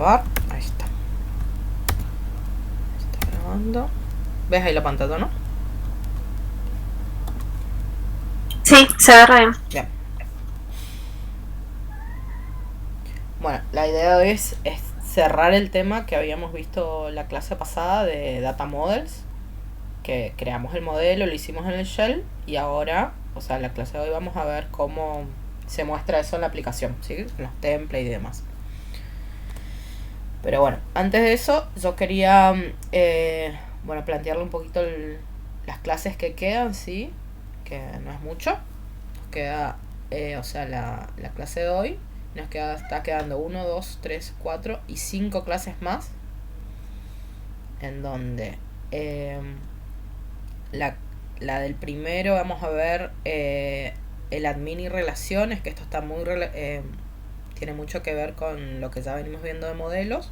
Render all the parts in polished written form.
grabar. Ahí está. Está grabando. ¿Ves ahí la pantalla, no? Sí, se ve re bien. Bien. Bueno, la idea es cerrar el tema que habíamos visto la clase pasada de Data Models. Que creamos el modelo, lo hicimos en el shell y ahora, o sea, en la clase de hoy vamos a ver cómo se muestra eso en la aplicación, ¿sí? Los templates y demás. Pero bueno, antes de eso yo quería plantearle un poquito las clases que quedan, ¿sí? Que no es mucho. Nos queda, la clase de hoy está quedando 1, 2, 3, 4 y 5 clases más. En donde la, la del primero vamos a ver el admin y relaciones, que esto está tiene mucho que ver con lo que ya venimos viendo de modelos.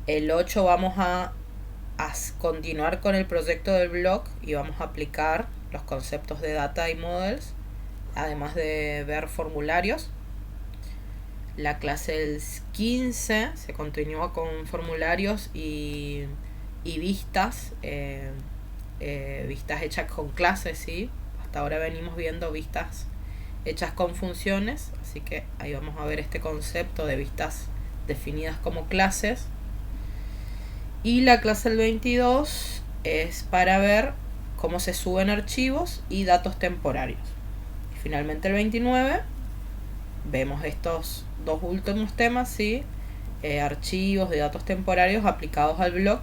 El 8 vamos a continuar con el proyecto del blog y vamos a aplicar los conceptos de data y models, además de ver formularios. La clase del 15 se continúa con formularios y vistas, vistas hechas con clases, ¿sí? Hasta ahora venimos viendo vistas hechas con funciones, así que ahí vamos a ver este concepto de vistas definidas como clases. Y la clase del 22 es para ver cómo se suben archivos y datos temporarios. Y finalmente el 29 vemos estos dos últimos temas, ¿sí? Archivos de datos temporarios aplicados al blog.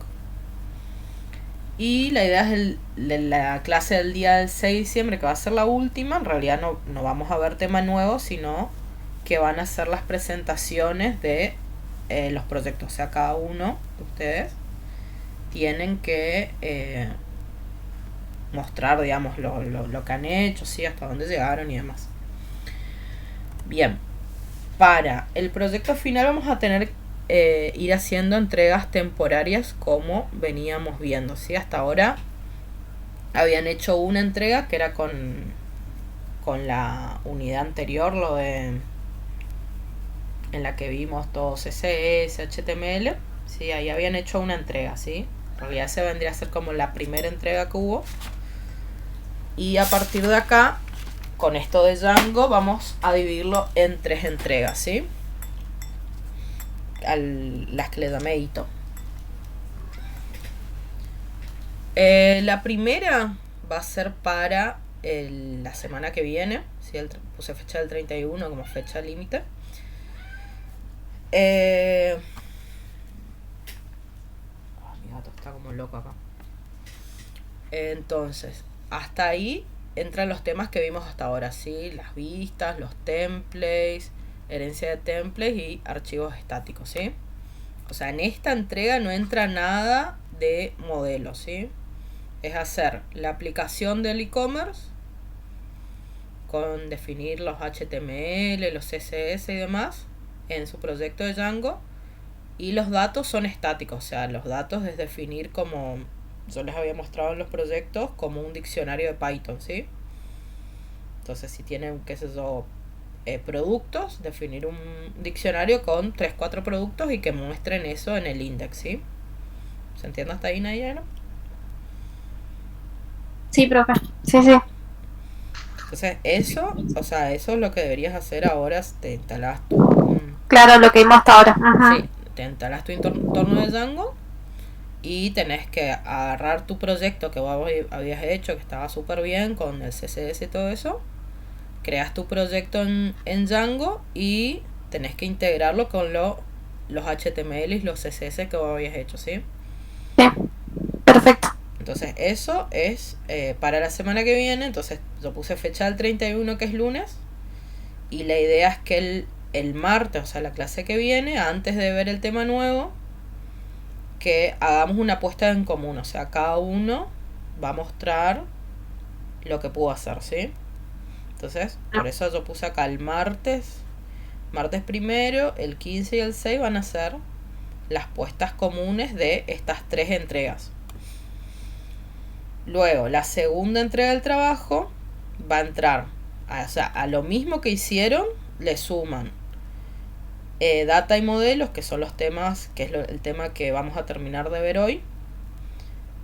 Y la idea es de la clase del día del 6 de diciembre, que va a ser la última. En realidad no vamos a ver tema nuevo, sino que van a ser las presentaciones de los proyectos. O sea, cada uno de ustedes tienen que mostrar, digamos, lo que han hecho, ¿sí? Hasta dónde llegaron y demás. Bien, para el proyecto final vamos a tener ir haciendo entregas temporarias como veníamos viendo, ¿sí? Hasta ahora habían hecho una entrega que era con la unidad anterior, lo de en la que vimos todo CSS, HTML, ¿sí? Ahí habían hecho una entrega, ¿sí? En realidad esa vendría a ser como la primera entrega que hubo. Y a partir de acá, con esto de Django, vamos a dividirlo en 3 entregas, ¿sí? Las que le llamé hito. La primera va a ser para la semana que viene, ¿sí? Puse fecha del 31 como fecha límite. Mi gato está como loco acá. Entonces, hasta ahí entran los temas que vimos hasta ahora, ¿sí? Las vistas, los templates, herencia de templates y archivos estáticos, ¿sí? O sea, en esta entrega no entra nada de modelos, ¿sí? Es hacer la aplicación del e-commerce con definir los HTML, los CSS y demás en su proyecto de Django. Y los datos son estáticos, o sea, los datos es definir como yo les había mostrado en los proyectos como un diccionario de Python, ¿sí? Entonces, si tienen, qué sé yo, productos, definir un diccionario con 3 4 productos y que muestren eso en el index, ¿sí? ¿Se entiende hasta ahí, Nayara? Sí, profe. Sí, sí. Entonces, eso es lo que deberías hacer ahora. Te instalas tu. Claro, lo que vimos hasta ahora. Ajá. Sí, te instalas tu entorno de Django y tenés que agarrar tu proyecto que vos habías hecho, que estaba súper bien con el CSS y todo eso. Creas tu proyecto en Django y tenés que integrarlo con los HTML y los CSS que vos habías hecho, ¿sí? Sí, perfecto. Entonces eso es para la semana que viene. Entonces yo puse fecha del 31 que es lunes. Y la idea es que el martes, o sea, la clase que viene, antes de ver el tema nuevo, que hagamos una apuesta en común. O sea, cada uno va a mostrar lo que pudo hacer, ¿sí? Entonces, por eso yo puse acá el martes. Martes primero, el 15 y el 6 van a ser las puestas comunes de estas 3 entregas. Luego, la segunda entrega del trabajo va a entrar, o sea, a lo mismo que hicieron, le suman Data y modelos, que son los temas, que es el tema que vamos a terminar de ver hoy.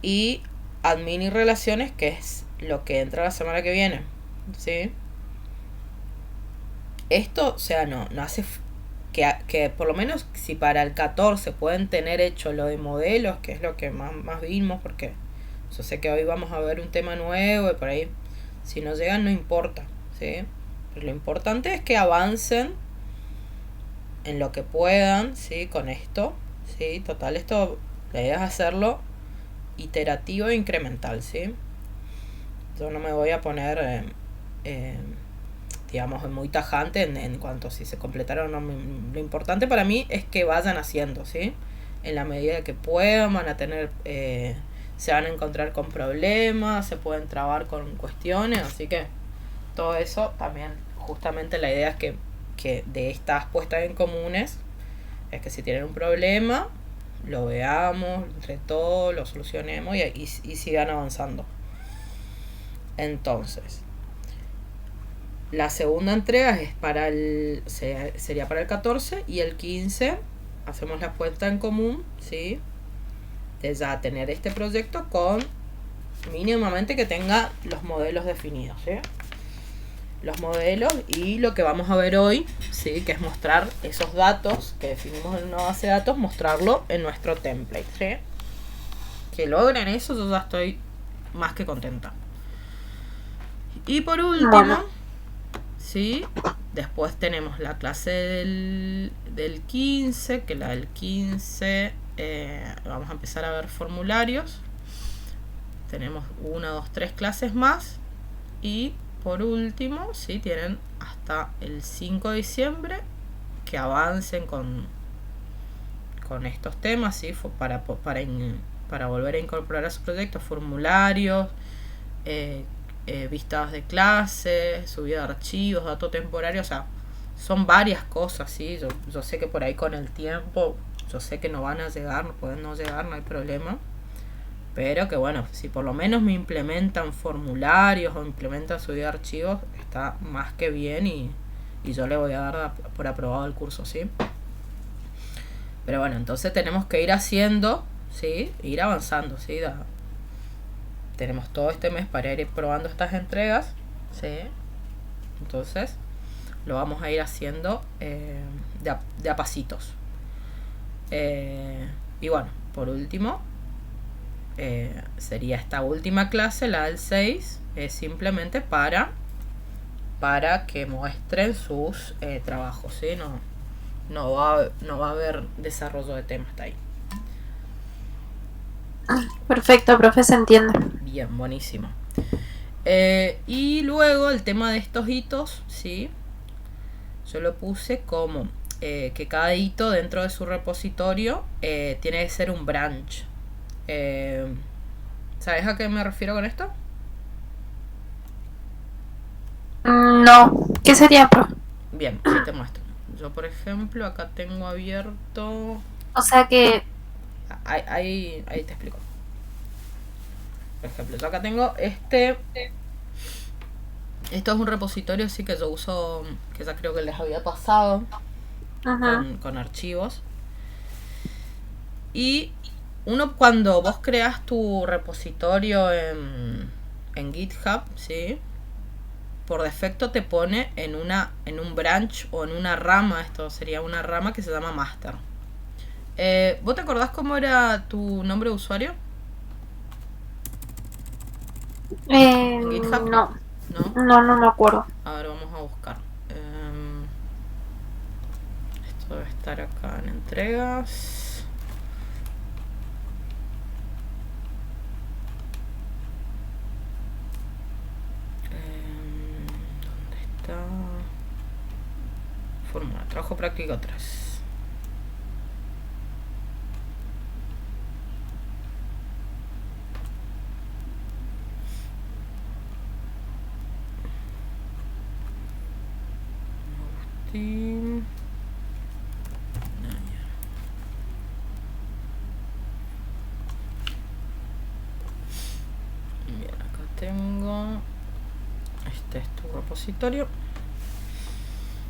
Y admin y relaciones, que es lo que entra la semana que viene. ¿Sí? Esto, o sea, no hace que por lo menos si para el 14 pueden tener hecho lo de modelos, que es lo que más vimos, porque yo sé que hoy vamos a ver un tema nuevo y por ahí, si no llegan no importa, ¿sí? Pero lo importante es que avancen en lo que puedan, ¿sí? Con esto, ¿sí? Total, esto, la idea es hacerlo iterativo e incremental, ¿sí? Yo no me voy a poner, digamos, muy tajante en cuanto a si se completaron o no. Lo importante para mí es que vayan haciendo, ¿sí? En la medida que puedan, van a tener, se van a encontrar con problemas, se pueden trabar con cuestiones, así que todo eso también, justamente la idea es que de estas puestas en comunes, es que si tienen un problema, lo veamos entre todos, lo solucionemos y sigan avanzando. Entonces, la segunda entrega es para sería para el 14 y el 15 hacemos la puesta en común, ¿sí? De ya tener este proyecto con mínimamente que tenga los modelos definidos, ¿sí? Los modelos y lo que vamos a ver hoy, ¿sí? Que es mostrar esos datos que definimos en una base de datos, mostrarlo en nuestro template, ¿sí? Que logren eso, yo ya estoy más que contenta. Y por último, ¿sí? Después tenemos la clase del 15, que la del 15 vamos a empezar a ver formularios. Tenemos 1, 2, 3 clases más. Y por último, ¿sí? Tienen hasta el 5 de diciembre que avancen con estos temas, ¿sí? Para volver a incorporar a su proyecto formularios, vistas de clases, subida de archivos, datos temporarios, o sea, son varias cosas, ¿sí? Yo sé que por ahí con el tiempo, yo sé que no van a llegar, no pueden no llegar, no hay problema, pero que bueno, si por lo menos me implementan formularios o implementan subida de archivos, está más que bien y yo le voy a dar por aprobado el curso, ¿sí? Pero bueno, entonces tenemos que ir haciendo, ¿sí? Ir avanzando, ¿sí? Tenemos todo este mes para ir probando estas entregas, ¿sí? Entonces lo vamos a ir haciendo de a pasitos. Y bueno, por último, sería esta última clase, la del 6, es simplemente para que muestren sus trabajos, ¿sí? No va a haber desarrollo de temas hasta ahí. Perfecto, profe, se entiende. Bien, buenísimo. Y luego el tema de estos hitos, ¿sí? Yo lo puse como que cada hito dentro de su repositorio tiene que ser un branch. ¿Sabes a qué me refiero con esto? No. ¿Qué sería, profe? Bien, sí te muestro. Yo, por ejemplo, acá tengo abierto... O sea que... Ahí te explico. Por ejemplo, yo acá tengo este... Esto es un repositorio, sí, que yo uso, que ya creo que les había pasado, con archivos. Y uno, cuando vos creas tu repositorio en GitHub, ¿sí? Por defecto te pone en un branch o en una rama, esto sería una rama que se llama master. ¿Vos te acordás cómo era tu nombre de usuario? ¿En GitHub? No me acuerdo. A ver, vamos a buscar. Esto debe estar acá en entregas. ¿Dónde está? Fórmula, trabajo práctico 3. Agustín. Bien, acá tengo. Este es tu repositorio.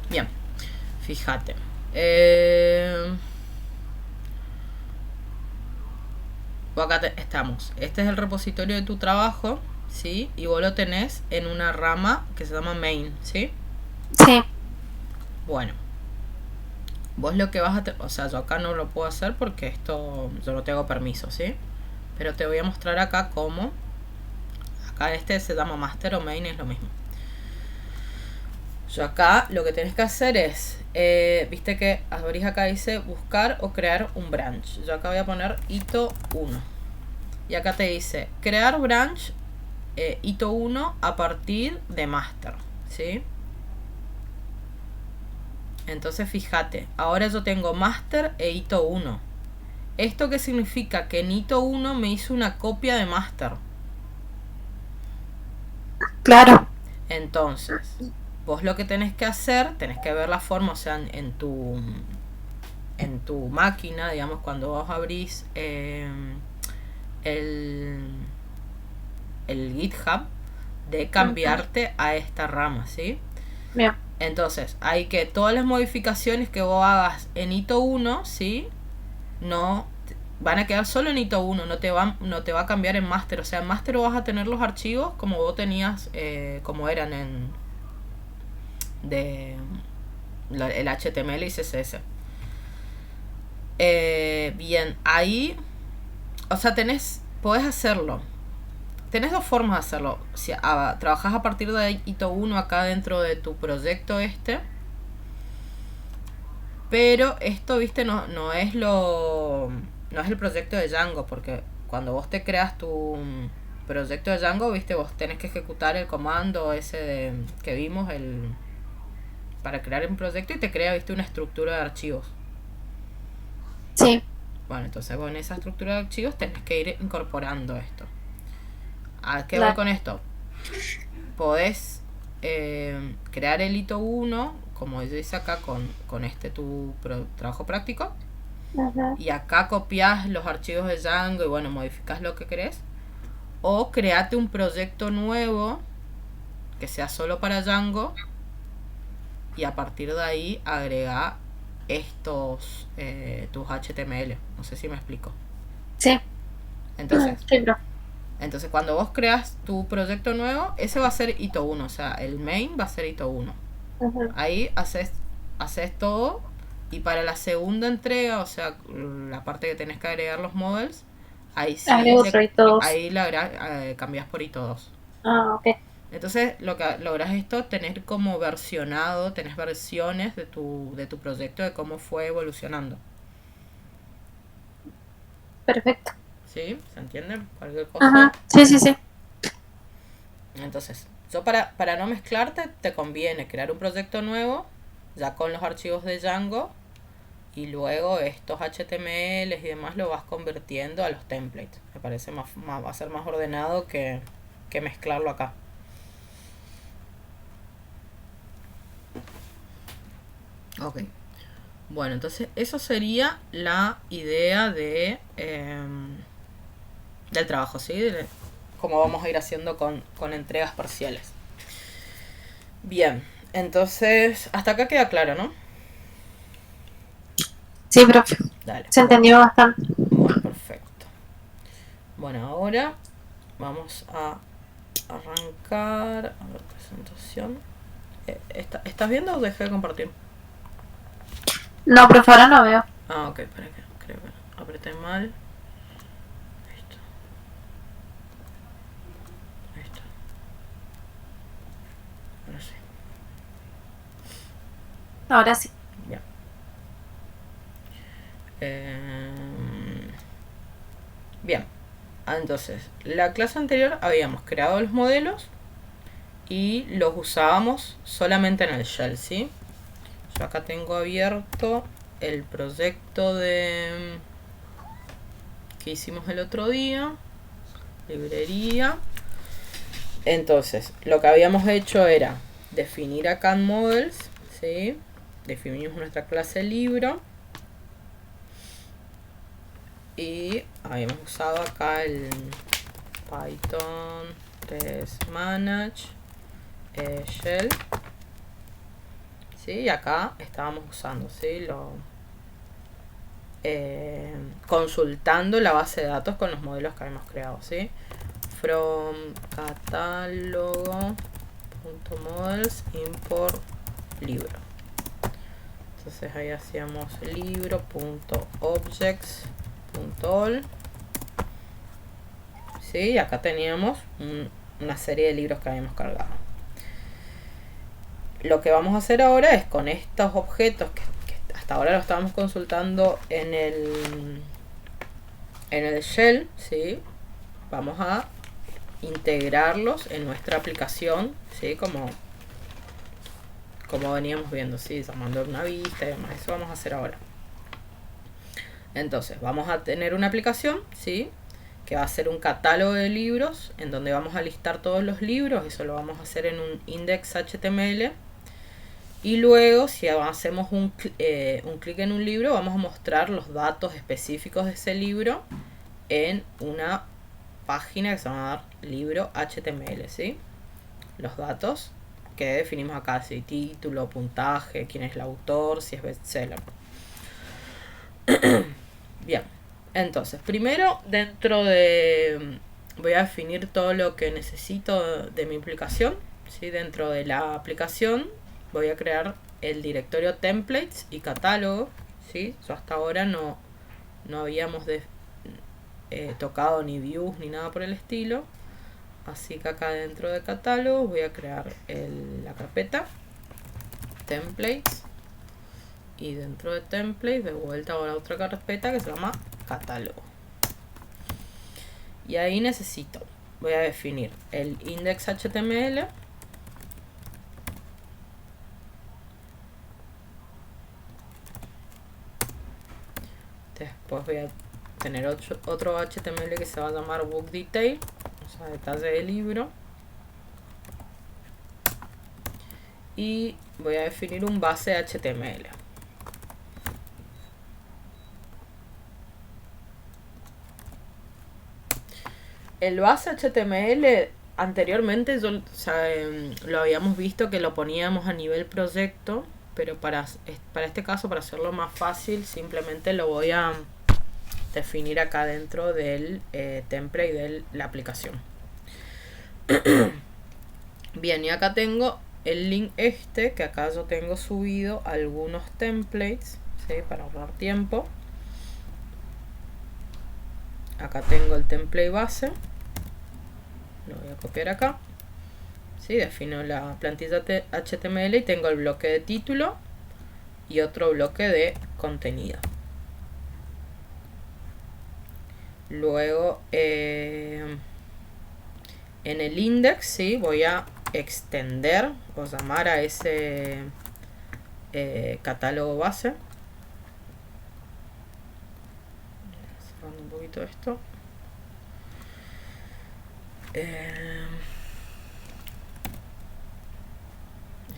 Bien, fíjate. Acá estamos. Este es el repositorio de tu trabajo, ¿sí? Y vos lo tenés en una rama que se llama main, ¿sí? Sí. Bueno. Vos lo que vas a... O sea, yo acá no lo puedo hacer porque esto... Yo no tengo permiso, ¿sí? Pero te voy a mostrar acá cómo... Acá este se llama master o main, es lo mismo. Yo acá lo que tenés que hacer es... viste que abrís acá, dice buscar o crear un branch. Yo acá voy a poner hito 1. Y acá te dice crear branch hito 1 a partir de master, ¿sí? Entonces fíjate, ahora yo tengo master e hito 1. ¿Esto qué significa? Que en hito 1 me hizo una copia de master. Claro. Entonces, vos lo que tenés que hacer, tenés que ver la forma, o sea, en tu máquina, digamos, cuando vos abrís el GitHub, de cambiarte a esta rama, ¿sí? Bien. Entonces, hay que todas las modificaciones que vos hagas en hito 1, ¿sí? No van a quedar solo en hito 1, no te va a cambiar en master. O sea, en master vas a tener los archivos como vos tenías, como eran en el HTML y CSS. Bien, ahí, o sea, podés hacerlo. Tenés dos formas de hacerlo. Si trabajás a partir de hito 1 acá dentro de tu proyecto pero esto, viste, no es el proyecto de Django, porque cuando vos te creas tu proyecto de Django, viste, vos tenés que ejecutar el comando ese que vimos para crear un proyecto y te crea, viste, una estructura de archivos. Sí. Bueno, entonces vos en esa estructura de archivos tenés que ir incorporando esto. ¿A qué Claro. voy con esto? Podés crear el hito 1, como yo hice acá con tu trabajo práctico. Ajá. Y acá copias los archivos de Django y bueno, modificas lo que querés. O create un proyecto nuevo que sea solo para Django y a partir de ahí agrega estos tus HTML. No sé si me explico. Sí. Entonces, Sí, bro. entonces cuando vos creas tu proyecto nuevo, ese va a ser hito 1, o sea, el main va a ser hito 1. Ajá. Ahí haces todo y para la segunda entrega, o sea, la parte que tenés que agregar los models, ahí sí ahí cambias por hito 2. Ah, ok. Entonces lo que logras esto, tener como versionado, tenés versiones de tu proyecto de cómo fue evolucionando. Perfecto. ¿Sí? ¿Se entiende? Cualquier cosa. Ajá. Sí, sí, sí. Entonces, yo para no mezclarte, te conviene crear un proyecto nuevo, ya con los archivos de Django, y luego estos HTML y demás lo vas convirtiendo a los templates. Me parece va a ser más ordenado que mezclarlo acá. Ok. Bueno, entonces eso sería la idea del trabajo, ¿sí? Cómo vamos a ir haciendo con entregas parciales. Bien, entonces hasta acá queda claro, ¿no? Sí, profe. Dale. Se entendió bastante. Bueno, perfecto. Bueno, ahora vamos a arrancar. A ver, presentación. ¿Estás viendo o dejé de compartir? No, profe, ahora no veo. Ah, ok, espera que creo que apreté mal. Listo. Listo. Ahora sí. Ahora sí. Bien. Bien. Entonces, la clase anterior habíamos creado los modelos y los usábamos solamente en el shell, ¿sí? Yo acá tengo abierto el proyecto que hicimos el otro día, librería. Entonces, lo que habíamos hecho era definir acá en models, ¿sí? Definimos nuestra clase libro y habíamos usado acá el Python 3 manage shell, ¿sí? Y acá estábamos usando, ¿sí? Consultando la base de datos con los modelos que habíamos creado, ¿sí? From catálogo.models import libro. Entonces ahí hacíamos libro.objects.all, ¿sí? Y acá teníamos una serie de libros que habíamos cargado. Lo que vamos a hacer ahora es con estos objetos que hasta ahora lo estábamos consultando en el shell, ¿sí? Vamos a integrarlos en nuestra aplicación, ¿sí? Como veníamos viendo, ¿sí? Llamando una vista y demás. Eso vamos a hacer ahora. Entonces, vamos a tener una aplicación, ¿sí? Que va a ser un catálogo de libros en donde vamos a listar todos los libros. Eso lo vamos a hacer en un index.html. Y luego, si hacemos un clic en un libro, vamos a mostrar los datos específicos de ese libro en una página que se llama libro HTML, ¿sí? Los datos que definimos acá, ¿sí? Título, puntaje, quién es el autor, si es bestseller. Bien, entonces, primero voy a definir todo lo que necesito de mi aplicación, ¿sí? Dentro de la aplicación voy a crear el directorio templates y catálogo, ¿sí? Yo hasta ahora no habíamos tocado ni views ni nada por el estilo. Así que acá dentro de catálogo voy a crear la carpeta templates. Y dentro de templates de vuelta a la otra carpeta que se llama catálogo. Y ahí voy a definir el index.html. Después voy a tener otro HTML que se va a llamar book detail, o sea, detalle del libro. Y voy a definir un base HTML. El base HTML anteriormente lo habíamos visto que lo poníamos a nivel proyecto, pero para este caso, para hacerlo más fácil, simplemente lo voy a definir acá dentro del template de la aplicación. Bien, y acá tengo el link que acá yo tengo subido algunos templates, ¿sí? Para ahorrar tiempo. Acá tengo el template base, lo voy a copiar acá, ¿sí? Defino la plantilla HTML y tengo el bloque de título y otro bloque de contenido. Luego en el index, ¿sí? Voy a extender o llamar a ese catálogo base. Cerrando un poquito esto.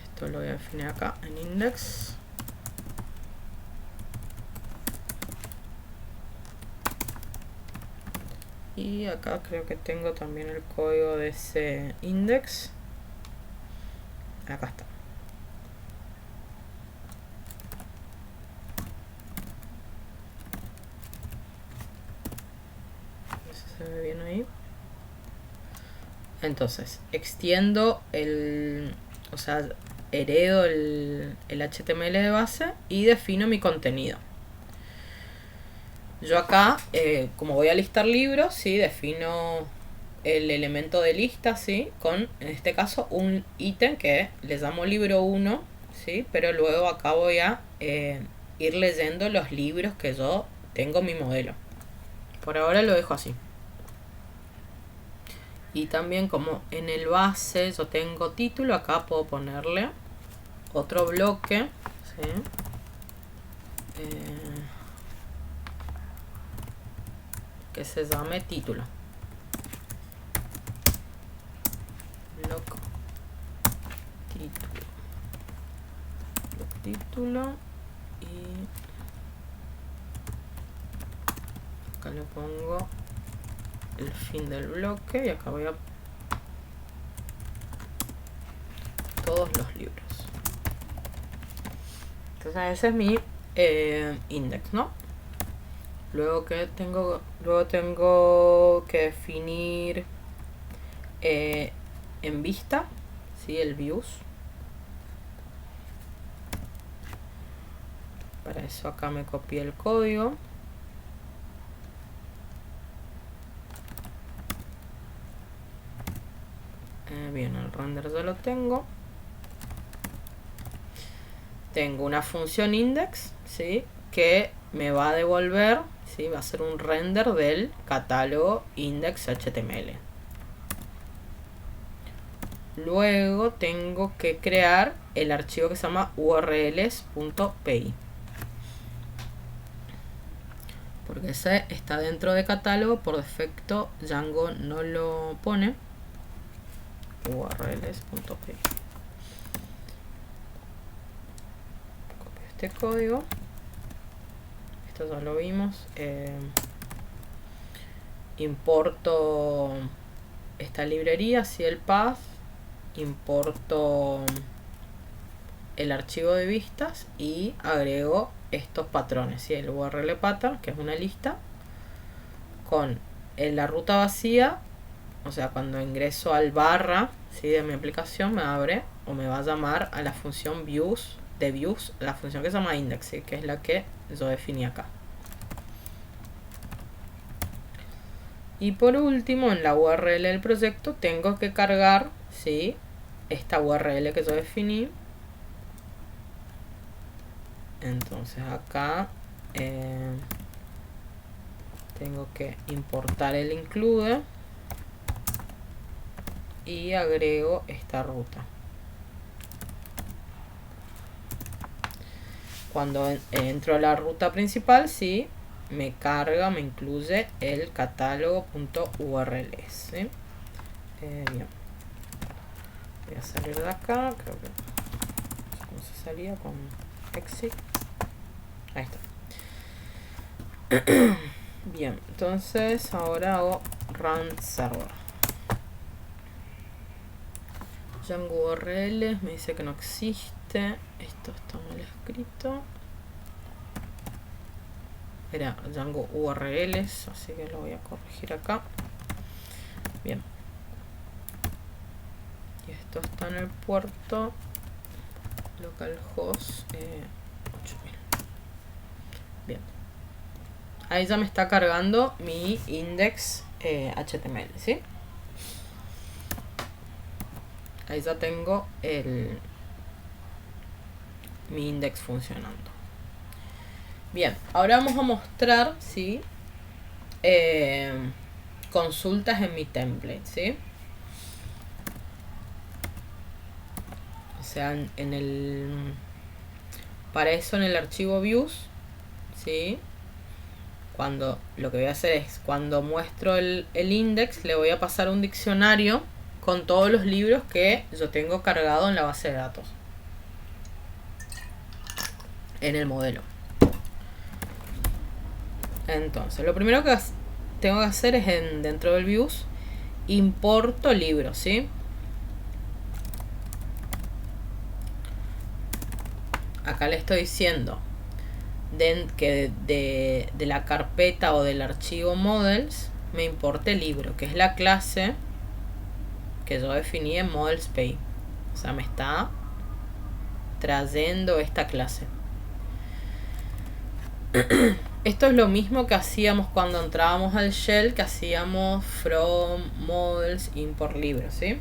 Esto lo voy a definir acá en index. Y acá creo que tengo también el código de ese index. Acá está. Se ve bien ahí. Entonces, extiendo heredo el HTML de base y defino mi contenido. Yo acá, como voy a listar libros, ¿sí? Defino el elemento de lista, ¿sí? Con, en este caso, un ítem que le llamo libro 1, ¿sí? Pero luego acá voy a ir leyendo los libros que yo tengo en mi modelo. Por ahora lo dejo así. Y también como en el base yo tengo título, acá puedo ponerle otro bloque, ¿sí? Que se llame título. Block título. Y acá le pongo el fin del bloque y acá voy a todos los libros. Entonces ese es mi index, ¿no? Luego tengo que definir en vista, ¿sí? El views. Para eso acá me copié el código. Bien, el render ya lo tengo. Tengo una función index, ¿sí? Que me va a devolver, ¿sí? Va a ser un render del catálogo index.html. Luego tengo que crear el archivo que se llama urls.py, porque ese está dentro de catálogo, por defecto Django no lo pone. urls.py. Copio este código. Esto ya lo vimos. Importo esta librería, así el path. Importo el archivo de vistas y agrego estos patrones, ¿sí? El URL pattern, que es una lista con la ruta vacía. O sea, cuando ingreso al barra, ¿sí? De mi aplicación, me abre o me va a llamar a la función views, de views, la función que se llama index, ¿sí? Que es la que yo definí acá. Y por último, en la URL del proyecto tengo que cargar, ¿sí? Esta URL que yo definí. Entonces acá tengo que importar el include y agrego esta ruta. Cuando entro a la ruta principal, sí, me carga, me incluye el catálogo.urls, ¿sí? Bien. Voy a salir de acá, creo que ¿cómo se salía? Con exit. Ahí está. Bien, entonces ahora hago run server. Django URL me dice que no existe. Esto está mal escrito. Era Django URLs, así que lo voy a corregir acá. Bien. Y esto está en el puerto localhost 8000. Bien. Ahí ya me está cargando mi index HTML, ¿sí? Ahí ya tengo mi index funcionando. Bien, ahora vamos a mostrar, ¿sí? Consultas en mi template, ¿sí? O sea, para eso en el archivo views, ¿sí? Lo que voy a hacer es, cuando muestro el index, le voy a pasar un diccionario con todos los libros que yo tengo cargado en la base de datos, en el modelo. Entonces, lo primero que tengo que hacer es dentro del views, importo libros, ¿sí? Acá le estoy diciendo que de la carpeta o del archivo models me importe el libro, que es la clase que yo definí en models.py. O sea, me está trayendo esta clase. Esto es lo mismo que hacíamos cuando entrábamos al shell, que hacíamos from models import libros, ¿sí?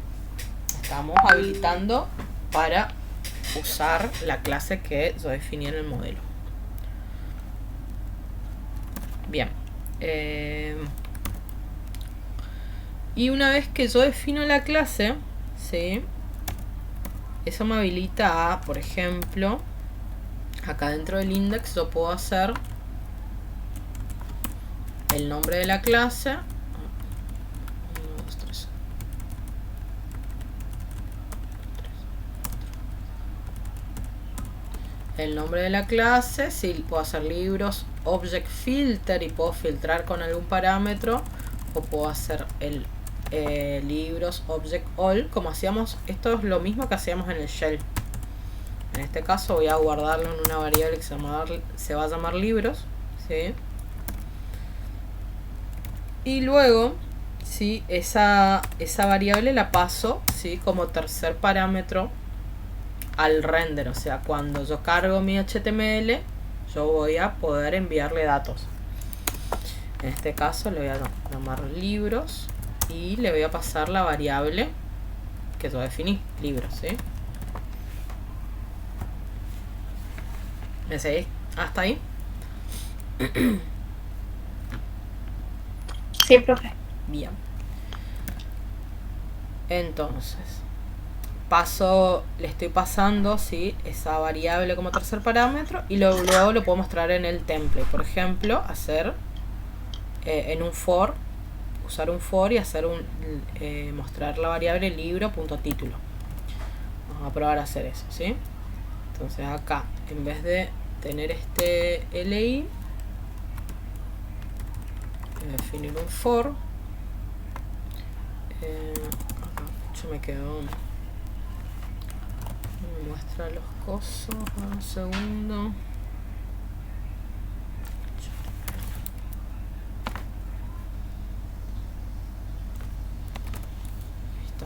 Estamos habilitando para usar la clase que yo definí en el modelo. Bien. Y una vez que yo defino la clase, ¿sí? Eso me habilita a, por ejemplo, acá dentro del index yo puedo hacer el nombre de la clase. 1, 2, 3. El nombre de la clase, sí, puedo hacer libros, object filter, y puedo filtrar con algún parámetro, o puedo hacer el libros object all, como hacíamos. Esto es lo mismo que hacíamos en el shell. En este caso voy a guardarlo en una variable que se va a llamar libros, ¿sí? Y luego, ¿sí? esa variable la paso, ¿sí? Como tercer parámetro al render. O sea, cuando yo cargo mi HTML, yo voy a poder enviarle datos. En este caso le voy a llamar libros y le voy a pasar la variable que yo definí, libros, ¿sí? ¿Me seguís hasta ahí? Sí, profe. Bien. Entonces, le estoy pasando, ¿sí? esa variable como tercer parámetro y luego lo puedo mostrar en el template. Por ejemplo, hacer en un for, usar un for y hacer mostrar la variable libro.título. Vamos a probar a hacer eso, ¿sí? Entonces acá, en vez de tener este li, voy a definir un for. Acá yo me quedo, me muestra los cosos, un segundo. Listo.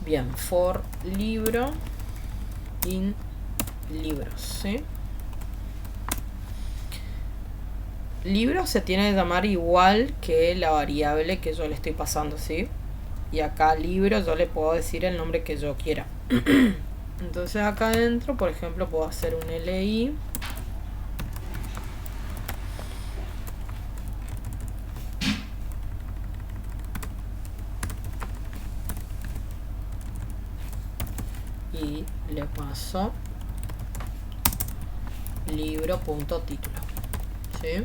Bien, for libro in libros, ¿sí? Libro se tiene que llamar igual que la variable que yo le estoy pasando, ¿sí? Y acá libro yo le puedo decir el nombre que yo quiera. Entonces acá adentro, por ejemplo, puedo hacer un li. Y le paso libro.título, ¿sí?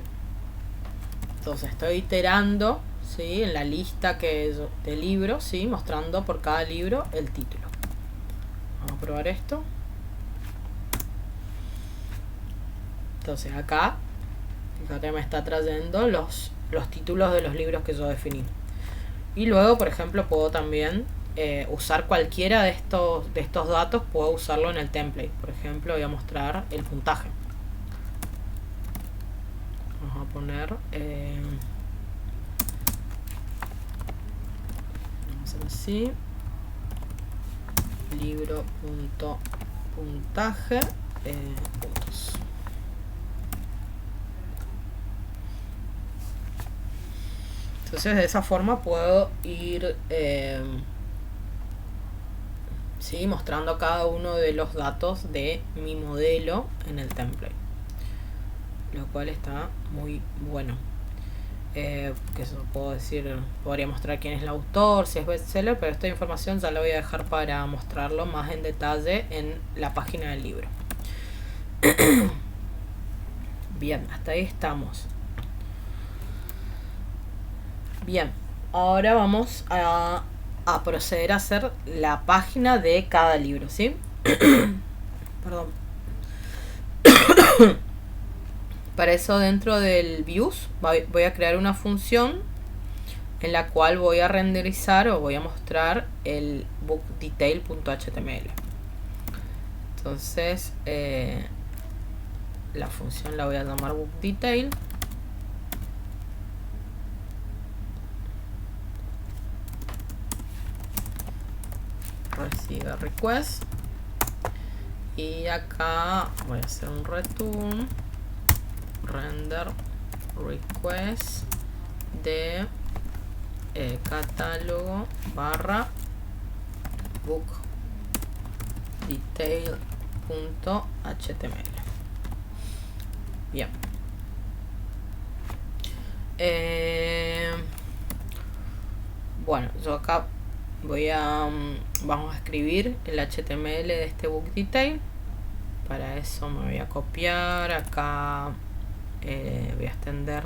Entonces estoy iterando, ¿sí? En la lista de libros, ¿sí? Mostrando por cada libro el título. Vamos a probar esto. Entonces acá, fíjate, me está trayendo los títulos de los libros que yo definí. Y luego, por ejemplo, puedo también usar cualquiera de estos datos, puedo usarlo en el template. Por ejemplo, voy a mostrar el puntaje. Vamos a poner vamos a hacer así, libro.puntaje puntos. Entonces de esa forma puedo ir ¿sí? Mostrando cada uno de los datos de mi modelo en el template, lo cual está muy bueno. Que eso puedo decir, podría mostrar quién es el autor, si es bestseller, pero esta información ya la voy a dejar para mostrarlo más en detalle en la página del libro. Bien, hasta ahí estamos. Bien, ahora vamos a proceder a hacer la página de cada libro, ¿sí? Perdón. Para eso, dentro del views voy a crear una función en la cual voy a renderizar o voy a mostrar el bookdetail.html. Entonces la función la voy a llamar bookdetail. Recibe request y acá voy a hacer un return render request de catálogo barra book detail.html. Bien. Bueno, yo acá vamos a escribir el HTML de este book detail. Para eso me voy a copiar acá, voy a extender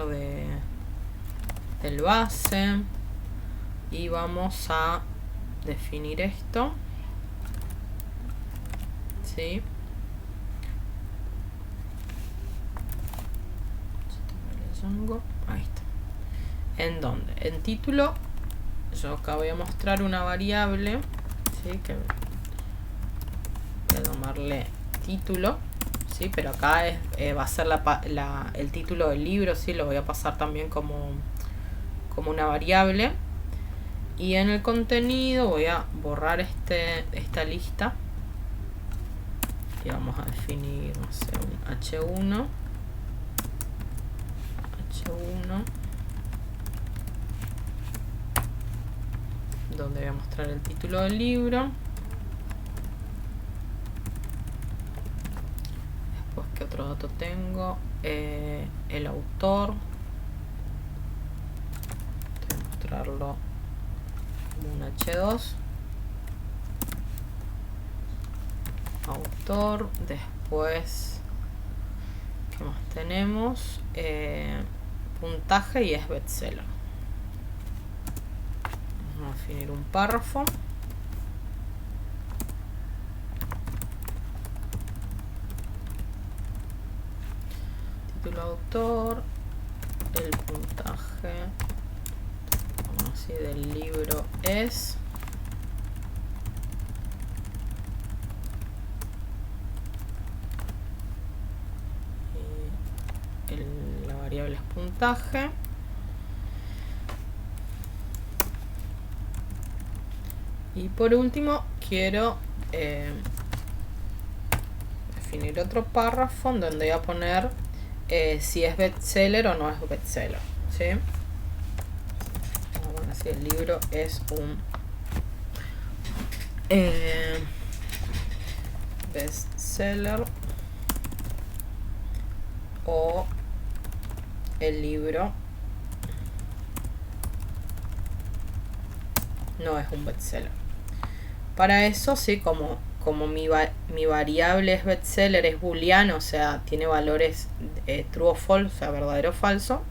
del base y vamos a definir esto, ¿sí? Ahí está. ¿En dónde? En título. Yo acá voy a mostrar una variable, ¿sí? Que voy a ponerle título, ¿sí? Pero acá va a ser el título del libro, ¿sí? Lo voy a pasar también como una variable. Y en el contenido voy a borrar esta lista. Y vamos a definir, no sé, un H1. Donde voy a mostrar el título del libro. Después, ¿qué otro dato tengo? El autor. Voy a mostrarlo como un H2. Autor. Después, ¿qué más tenemos? Puntaje y es bestseller. Vamos a definir un párrafo. Título, autor, el puntaje, así, del libro es. Y la variable es puntaje. Y por último quiero definir otro párrafo donde voy a poner si es bestseller o no es bestseller, ¿sí? Bueno, así el libro es un bestseller o el libro no es un bestseller. Para eso, sí, como mi variable es bestseller, es booleano, o sea, tiene valores true o false, o sea, verdadero o falso,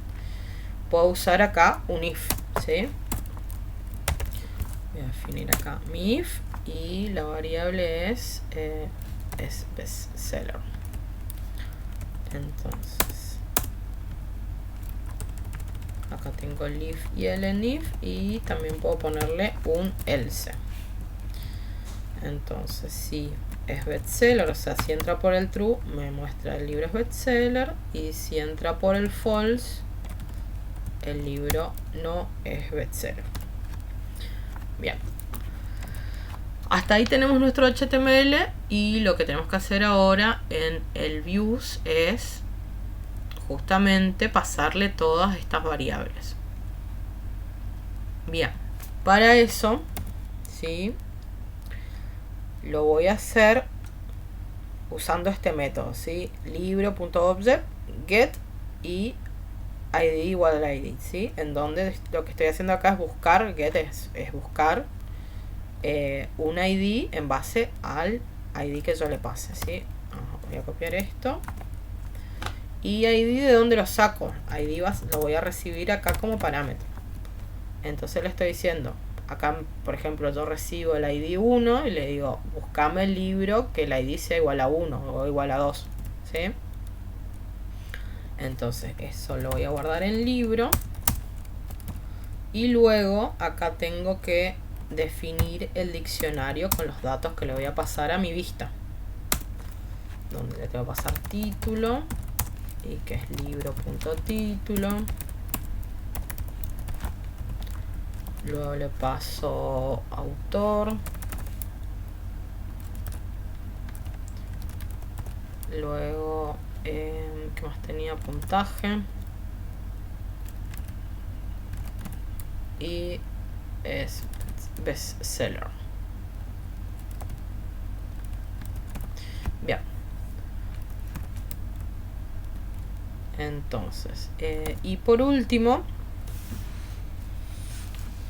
puedo usar acá un if, ¿sí? Voy a definir acá mi if y la variable es bestseller. Entonces, acá tengo el if y el enif y también puedo ponerle un else. Entonces, si es bestseller, o sea, si entra por el true, me muestra el libro es bestseller, y si entra por el false, el libro no es bestseller. Bien. Hasta ahí tenemos nuestro HTML y lo que tenemos que hacer ahora en el views es justamente pasarle todas estas variables. Bien, para eso, ¿sí? Lo voy a hacer usando este método, ¿sí? Libro.object get y id igual a id, ¿sí? En donde lo que estoy haciendo acá es buscar, get es buscar un id en base al id que yo le pase, ¿sí? Voy a copiar esto. Y id, ¿de dónde lo saco? Id lo voy a recibir acá como parámetro. Entonces le estoy diciendo, acá por ejemplo yo recibo el id 1 y le digo, buscame el libro que el id sea igual a 1 o igual a 2, ¿sí? Entonces eso lo voy a guardar en libro. Y luego acá tengo que definir el diccionario con los datos que le voy a pasar a mi vista. Donde le tengo que pasar título, y que es libro.título. Luego le paso autor. Luego, ¿qué más tenía? Puntaje. Y es bestseller. Bien. Entonces, y por último,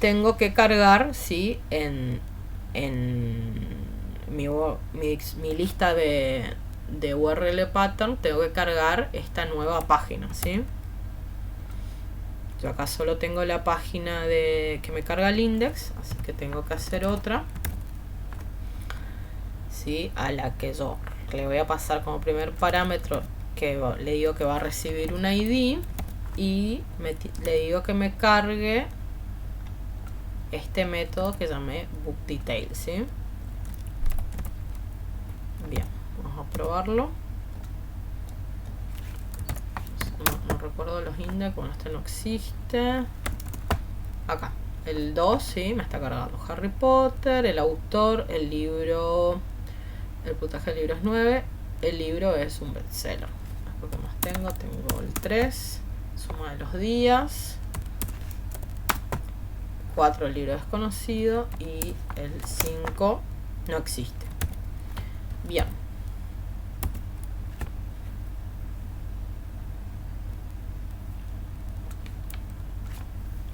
tengo que cargar, ¿sí? En mi lista de URL pattern, tengo que cargar esta nueva página, ¿sí? Yo acá solo tengo la página que me carga el index, así que tengo que hacer otra, ¿sí? A la que yo le voy a pasar como primer parámetro, que le digo que va a recibir un ID, y le digo que me cargue este método que llamé book detail, ¿sí? Bien. probarlo. No recuerdo los index, bueno, este no existe. Acá, el 2, sí, me está cargando. Harry Potter, el autor, el libro, el puntaje del libro es 9, el libro es un bestseller. Lo que más tengo el 3, suma de los días, 4 el libro desconocido y el 5 no existe. Bien.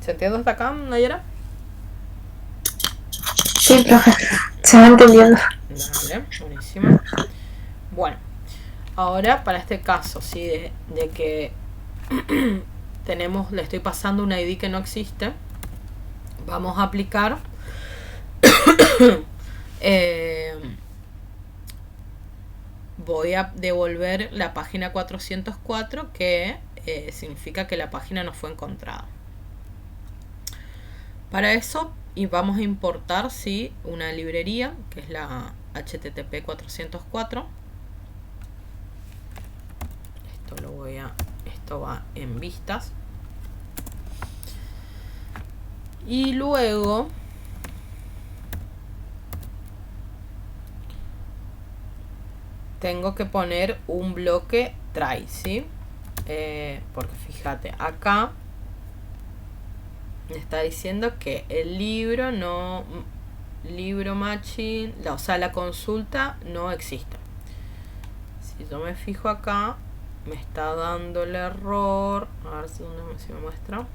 ¿Se entiende hasta acá, Nayera? Sí, profe. Se va entendiendo. Vale, buenísimo. Bueno, ahora para este caso, ¿sí? De que le estoy pasando un ID que no existe, vamos a aplicar voy a devolver la página 404, que significa que la página no fue encontrada. Para eso vamos a importar, ¿sí? Una librería, que es la HTTP 404. Esto va en vistas. Y luego tengo que poner un bloque try, ¿sí? Porque fíjate, acá me está diciendo que el libro libro matching, o sea, la consulta no existe. Si yo me fijo acá, me está dando el error. A ver si me muestra.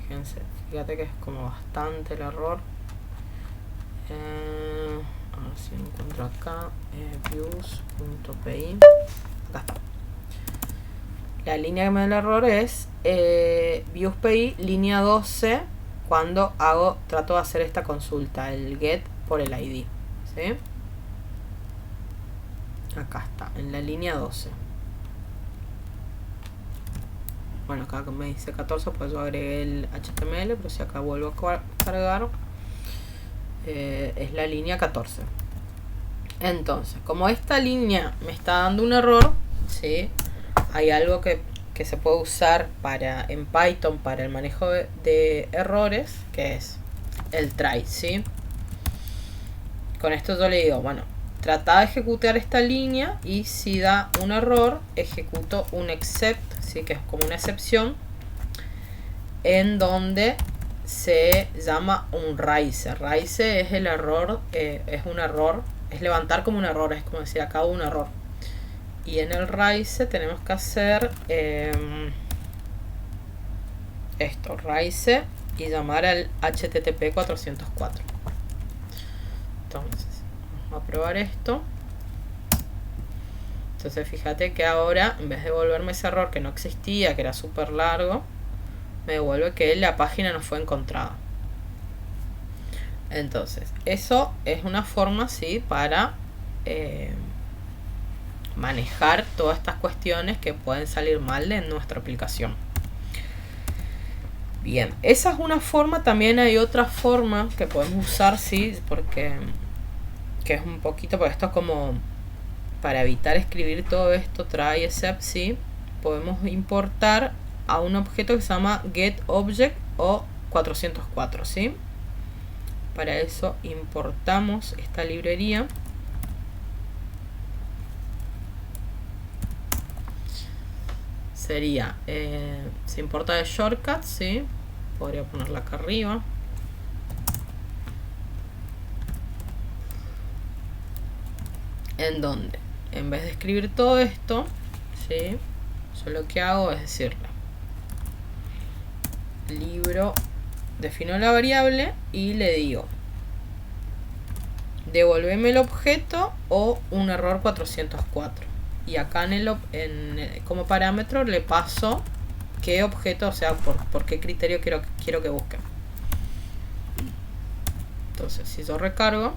Fíjense, fíjate que es como bastante el error. A ver si encuentro acá. Views.pi. Acá está. La línea que me da el error es views.pi línea 12 cuando trato de hacer esta consulta, el get por el ID, ¿sí? Acá está, en la línea 12. Bueno, acá me dice 14, pues yo agregué el HTML, pero si acá vuelvo a cargar, es la línea 14. Entonces, como esta línea me está dando un error, ¿sí? Hay algo que se puede usar en Python para el manejo de errores, que es el try, ¿sí? Con esto yo le digo, bueno, trata de ejecutar esta línea y si da un error, ejecuto un except, ¿sí? Que es como una excepción, en donde se llama un raise. Raise es el error, es un error, es levantar como un error, es como decir acá un error. Y en el raise tenemos que hacer esto, raise, y llamar al HTTP 404. Entonces, vamos a probar esto. Entonces fíjate que ahora, en vez de devolverme ese error que no existía, que era súper largo, me devuelve que la página no fue encontrada. Entonces, eso es una forma, sí, para manejar todas estas cuestiones que pueden salir mal en nuestra aplicación. Bien, esa es una forma. También hay otra forma que podemos usar, sí, porque que es un poquito, porque esto es como para evitar escribir todo esto, try except, sí, podemos importar a un objeto que se llama getObject o 404, ¿sí? Para eso importamos esta librería. Sería, se importa de shortcuts, ¿sí? Podría ponerla acá arriba. En donde, en vez de escribir todo esto, ¿sí? Yo lo que hago es decirle libro, defino la variable y le digo devolveme el objeto o un error 404. Y acá como parámetro le paso qué objeto, o sea, por qué criterio quiero que busque. Entonces, si yo recargo,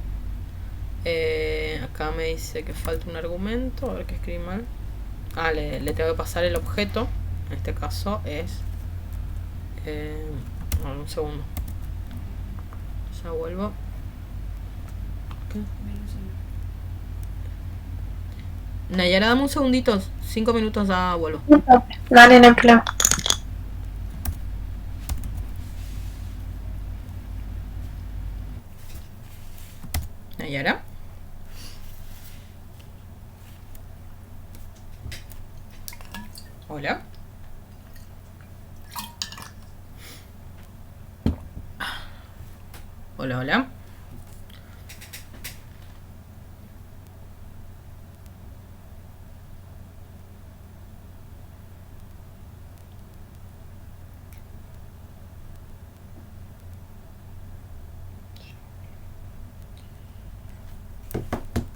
acá me dice que falta un argumento. A ver, que escribí mal. Le tengo que pasar el objeto. En este caso es un segundo, ya vuelvo. Nayara, dame un segundito, 5 minutos, ya vuelvo. Dale, no hay problema. Nayara. Hola. Hola, hola.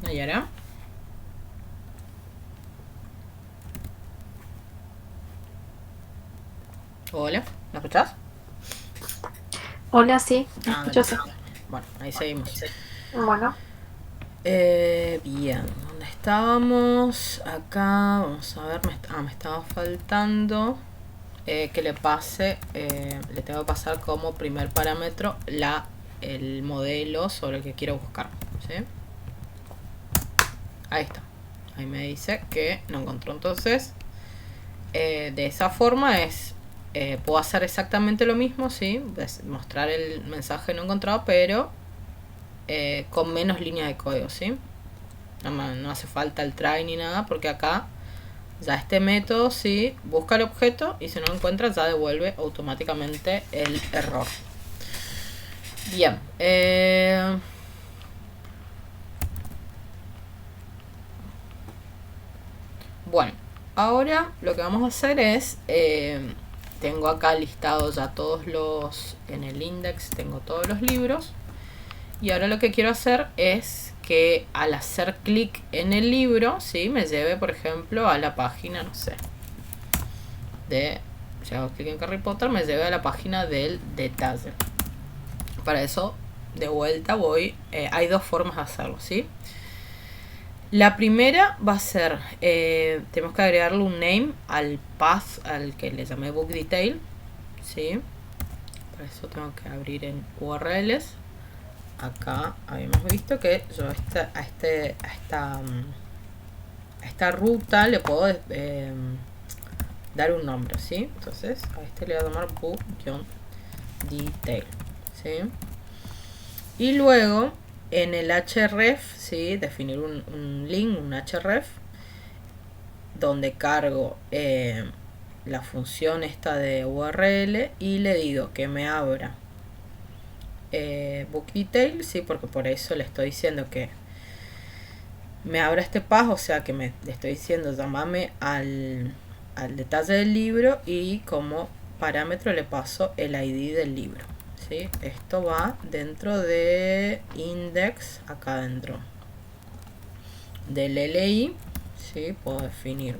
Nayara. Hola, ¿me escuchás? Hola, sí, Ah, dale. yo sé. Bueno, ahí seguimos. Bueno, Bien, ¿dónde estábamos? Acá, vamos a ver, me estaba faltando que le pase, le tengo que pasar como primer parámetro el modelo sobre el que quiero buscar, ¿sí? Ahí está, ahí me dice que no encontró. Entonces, de esa forma puedo hacer exactamente lo mismo, ¿sí? Mostrar el mensaje no encontrado, pero con menos líneas de código, ¿sí? No hace falta el try ni nada, porque acá ya este método sí busca el objeto y si no lo encuentra ya devuelve automáticamente el error. Bien. Bueno, ahora lo que vamos a hacer es, tengo acá listados ya en el index tengo todos los libros. Y ahora lo que quiero hacer es que al hacer clic en el libro, ¿sí? Me lleve, por ejemplo, a la página, no sé, si hago clic en Harry Potter, me lleve a la página del detalle. Para eso, de vuelta hay dos formas de hacerlo, ¿sí? La primera va a ser, tenemos que agregarle un name al path al que le llamé book detail, ¿sí? Para eso tengo que abrir en URLs. Acá habíamos visto que yo a esta ruta le puedo dar un nombre, ¿sí? Entonces a este le voy a llamar book-detail, ¿sí? Y luego en el href, ¿sí? Definir un link, un href, donde cargo la función esta de URL y le digo que me abra book detail, sí, porque por eso le estoy diciendo que me abra este path, o sea que le estoy diciendo llamame al detalle del libro y como parámetro le paso el ID del libro, ¿sí? Esto va dentro de index, acá dentro del LI, ¿sí? Puedo definir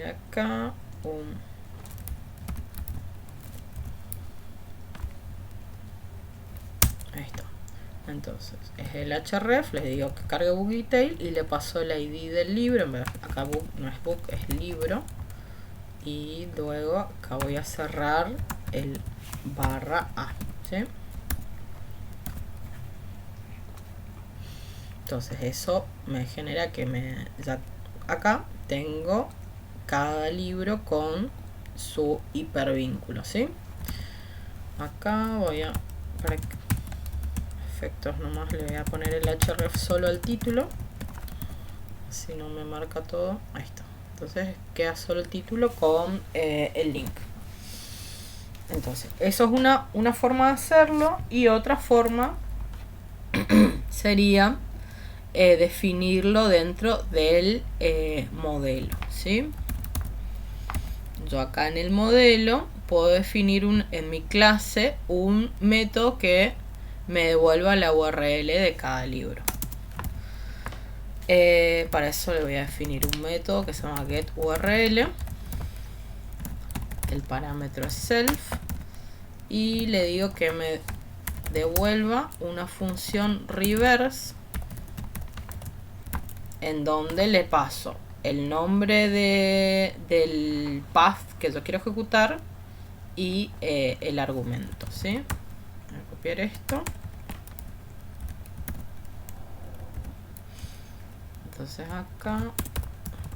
acá ahí está. Entonces es el href, le digo que cargue book detail y le paso el ID del libro. Acá book no es book, es libro. Y luego acá voy a cerrar el /a, ¿sí? Entonces eso me genera que ya acá tengo cada libro con su hipervínculo, ¿sí? Acá para efectos nomás le voy a poner el href solo al título, si no me marca todo. Ahí está. Entonces queda solo el título con el link. Entonces eso es una forma de hacerlo, y otra forma sería definirlo dentro del modelo, ¿sí? Yo acá en el modelo puedo definir en mi clase un método que me devuelva la URL de cada libro. Para eso le voy a definir un método que se llama getURL. El parámetro es self y le digo que me devuelva una función reverse en donde le paso el nombre del path que yo quiero ejecutar y el argumento, ¿sí? Voy a copiar esto. Entonces acá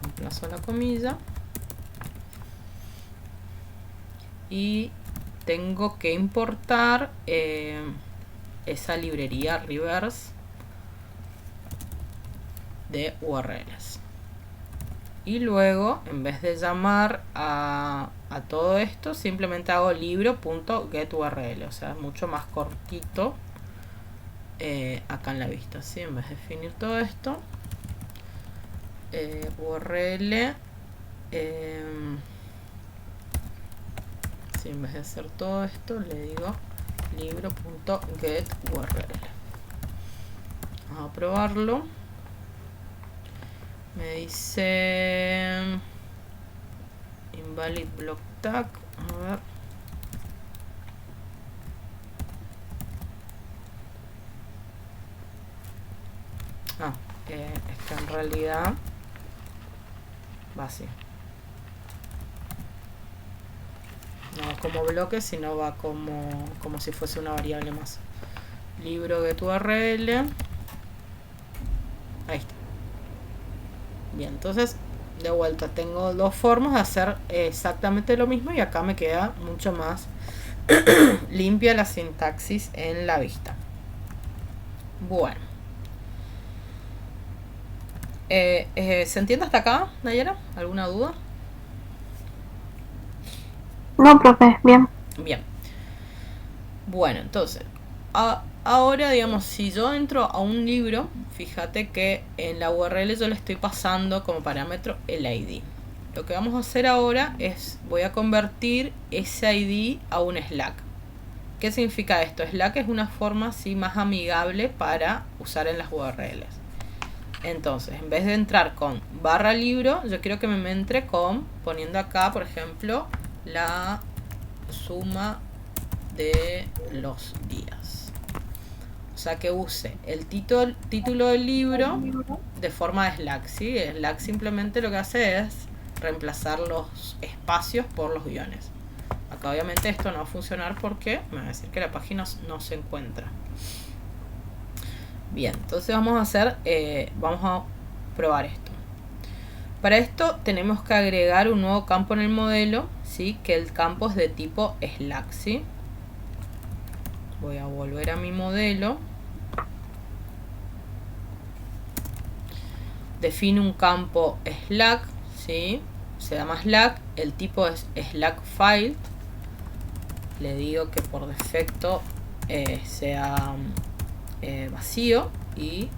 reemplazo la comilla y tengo que importar esa librería reverse de URLs. Y luego, en vez de llamar a todo esto, simplemente hago libro.getURL. O sea, es mucho más cortito acá en la vista, ¿sí? En vez de definir todo esto, URL, sí, en vez de hacer todo esto, le digo libro.getURL. Vamos a probarlo. Me dice invalid block tag. A ver. Es que en realidad va así. No va como bloque, sino va como si fuese una variable más. Libro getURL. Ahí está. Bien, entonces de vuelta tengo dos formas de hacer exactamente lo mismo y acá me queda mucho más limpia la sintaxis en la vista. Bueno, ¿se entiende hasta acá, Nayara? ¿Alguna duda? No, profe, bien. Bien. Bueno, entonces ahora, digamos, si yo entro a un libro, fíjate que en la URL yo le estoy pasando como parámetro el ID. Lo que vamos a hacer ahora es, voy a convertir ese ID a un Slack. ¿Qué significa esto? Slack es una forma así más amigable para usar en las URLs. Entonces, en vez de entrar con /libro, yo quiero que me entre con, poniendo acá, por ejemplo, la suma de los días. O sea, que use el título del libro de forma de Slack, ¿sí? Slack simplemente lo que hace es reemplazar los espacios por los guiones. Acá obviamente esto no va a funcionar porque me va a decir que la página no se encuentra. Bien, entonces vamos a probar esto. Para esto tenemos que agregar un nuevo campo en el modelo, ¿sí? Que el campo es de tipo Slack, ¿sí? Voy a volver a mi modelo. Defino un campo Slack, ¿sí? Se llama Slack, el tipo es Slack file. Le digo que por defecto sea vacío y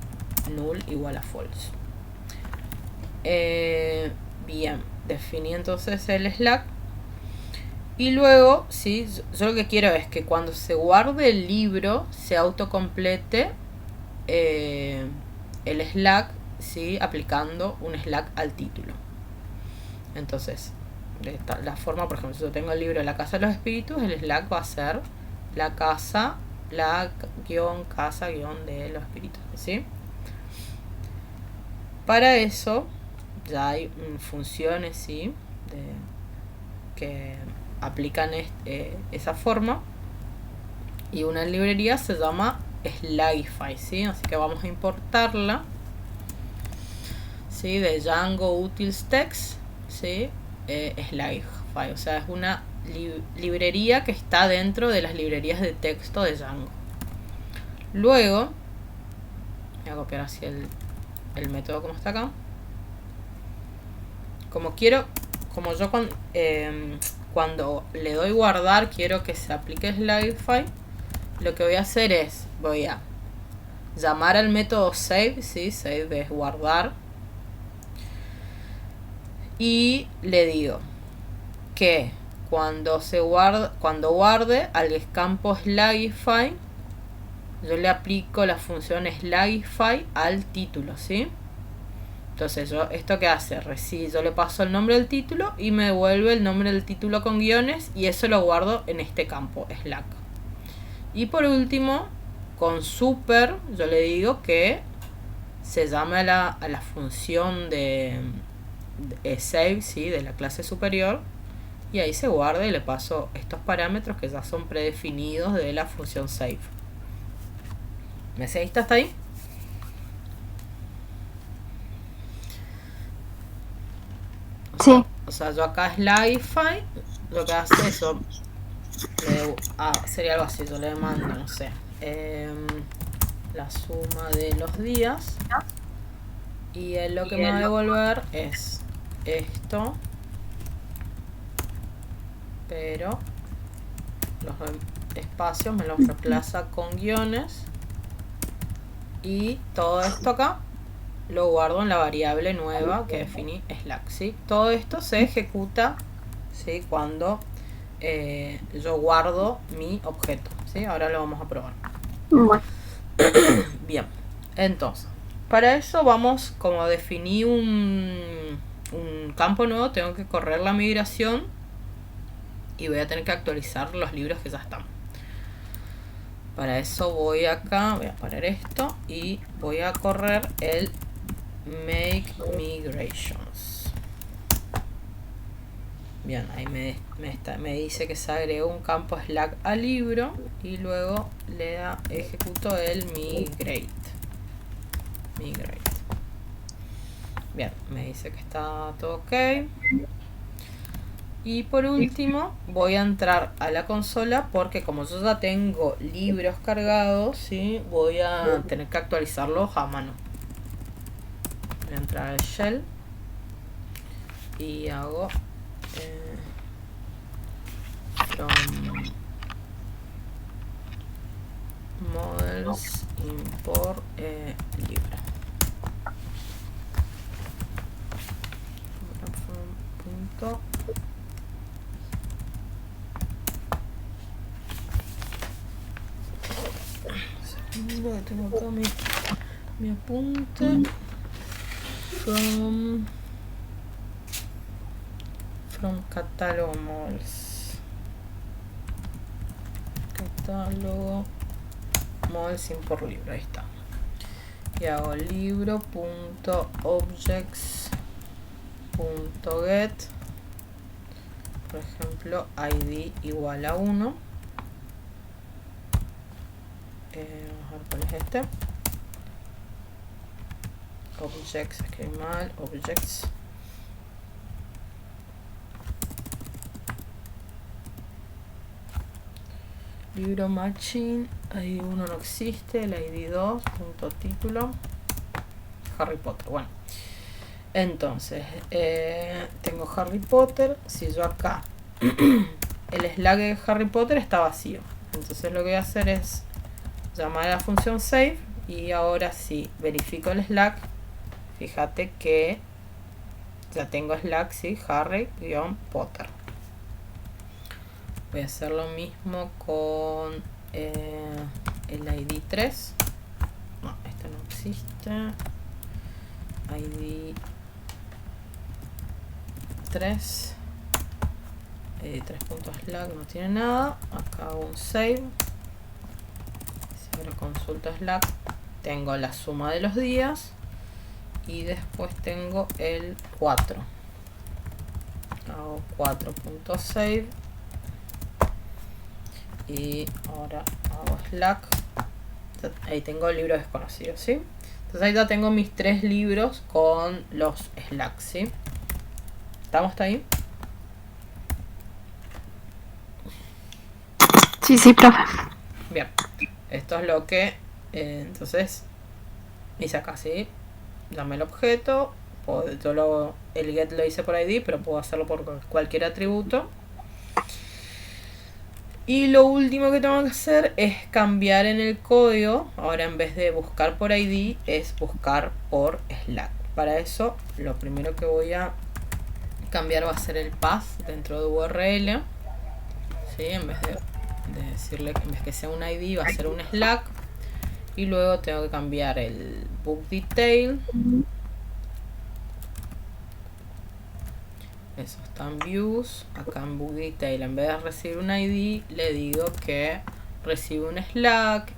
null igual a false. Bien, definí entonces el Slack. Y luego, ¿sí? Yo lo que quiero es que cuando se guarde el libro se autocomplete el Slack, ¿sí? Aplicando un Slack al título. Entonces, de la forma, por ejemplo, si yo tengo el libro de la Casa de los Espíritus, el Slack va a ser la casa, casa de los espíritus, ¿sí? Para eso ya hay funciones, ¿sí? Que aplican esa forma, y una librería se llama Slackify, ¿sí? Así que vamos a importarla, ¿sí? De Django Utils Text, ¿sí? Slackify, o sea, es una librería que está dentro de las librerías de texto de Django. Luego voy a copiar así el método como está acá. Como yo cuando le doy guardar quiero que se aplique Slackify, lo que voy a hacer es, voy a llamar al método save, ¿sí? Save es guardar, y le digo que cuando guarde al campo Slackify, yo le aplico la función Slackify al título, ¿sí? Entonces ¿esto qué hace? Yo le paso el nombre del título y me devuelve el nombre del título con guiones, y eso lo guardo en este campo Slack. Y por último, con super, yo le digo que se llame a la función de save, ¿sí? De la clase superior, y ahí se guarda, y le paso estos parámetros que ya son predefinidos de la función save. ¿Me seguiste hasta ahí? Sí. O sea, yo acá Slagify lo que hace eso. Sería algo así, yo le mando, no sé. La suma de los días. Y él lo que me va a devolver es esto. Pero los espacios me los reemplaza con guiones. Y todo esto acá lo guardo en la variable nueva que definí Slack, ¿sí? Todo esto se ejecuta, ¿sí? Cuando yo guardo mi objeto, ¿sí? Ahora lo vamos a probar. Bueno. Bien, entonces, para eso vamos, como definí un campo nuevo, tengo que correr la migración y voy a tener que actualizar los libros que ya están. Para eso voy acá, voy a poner esto y voy a correr el Make Migrations. Bien, ahí me dice que se agregó un campo Slack al libro y luego ejecuto el Migrate. Bien, me dice que está todo ok. Y por último voy a entrar a la consola porque como yo ya tengo libros cargados, ¿sí? Voy a tener que actualizarlos a mano. Voy a entrar al shell y hago from models import libro. Punto. Tengo acá mi apunte. From catálogo models. Catálogo models import libro, ahí está. Y hago libro.objects.get, por ejemplo, id igual a 1. Vamos a ver cuál es este. Objects, escribí mal, objects. Libro matching, ID 1 no existe, el ID 2, punto título, Harry Potter. Bueno, entonces tengo Harry Potter. Si yo acá el Slack de Harry Potter está vacío, entonces lo que voy a hacer es llamar a la función save y ahora sí verifico el Slack. Fíjate que ya tengo Slack, sí, Harry-Potter. Voy a hacer lo mismo con el ID 3. No, este no existe. ID 3. ID 3.slack no tiene nada. Acá hago un save. Si ahora consulto Slack, tengo la suma de los días. Y después tengo el 4. Hago 4.save. Y ahora hago Slack. Ahí tengo el libro desconocido, ¿sí? Entonces ahí ya tengo mis 3 libros con los Slack, ¿sí? ¿Estamos hasta ahí? Sí, profe. Bien. Esto es lo que entonces hice acá, ¿sí? Dame el objeto. El get lo hice por ID, pero puedo hacerlo por cualquier atributo. Y lo último que tengo que hacer es cambiar en el código. Ahora en vez de buscar por ID es buscar por Slack. Para eso lo primero que voy a cambiar va a ser el path dentro de URL, ¿sí? En vez de decirle que en vez que sea un ID va a ser un Slack. Y luego tengo que cambiar el book detail. Eso está en views. Acá en book detail, en vez de recibir un ID, le digo que recibe un Slack.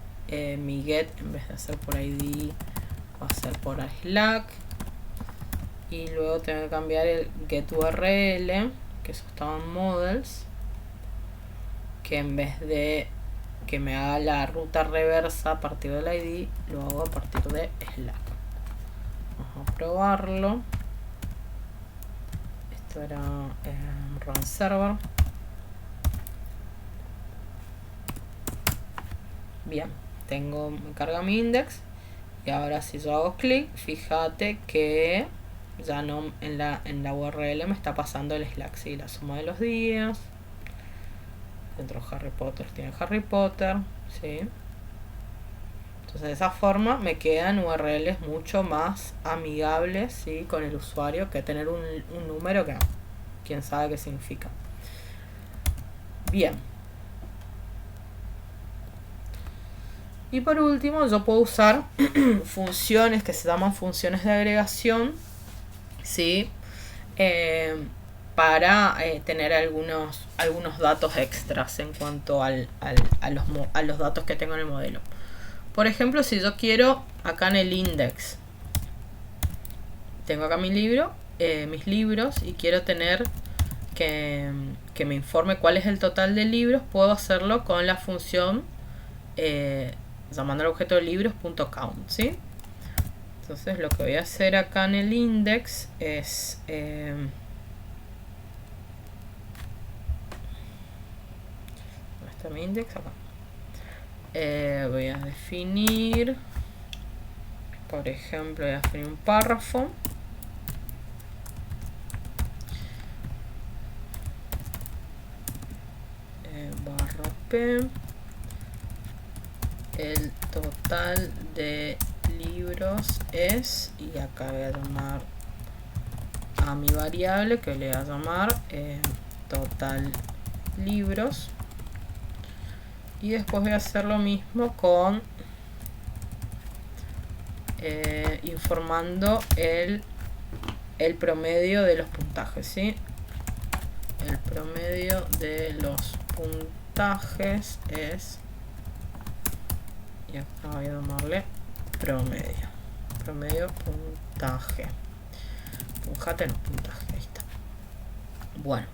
Mi get, en vez de hacer por ID, va a ser por Slack. Y luego tengo que cambiar el get URL, que eso estaba en models, que en vez de que me haga la ruta reversa a partir del ID, lo hago a partir de Slack. Vamos a probarlo. esto era run server. Bien, me carga mi index. Y ahora si yo hago clic, fíjate que ya no en la URL me está pasando el Slack, ¿sí? La suma de los días. Dentro de Harry Potter tiene Harry Potter, ¿sí? Entonces de esa forma me quedan URLs mucho más amigables, ¿sí? Con el usuario, que tener un número que quién sabe qué significa. Bien. Y por último yo puedo usar funciones que se llaman funciones de agregación, ¿sí? Para tener algunos datos extras en cuanto a los datos que tengo en el modelo. Por ejemplo, si yo quiero acá en el index, tengo acá mi libro, mis libros, y quiero tener que me informe cuál es el total de libros, puedo hacerlo con la función llamando al objeto de libros.count, ¿sí? Entonces lo que voy a hacer acá en el index es ¿dónde está mi index? Acá. Voy a definir, por ejemplo, voy a definir un párrafo. Barra P. El total de libros es, y acá voy a llamar a mi variable, que le voy a llamar total libros. Y después voy a hacer lo mismo con informando el promedio de los puntajes, ¿sí? El promedio de los puntajes es, y acá voy a llamarle promedio puntaje, puntaje, ahí está. Bueno,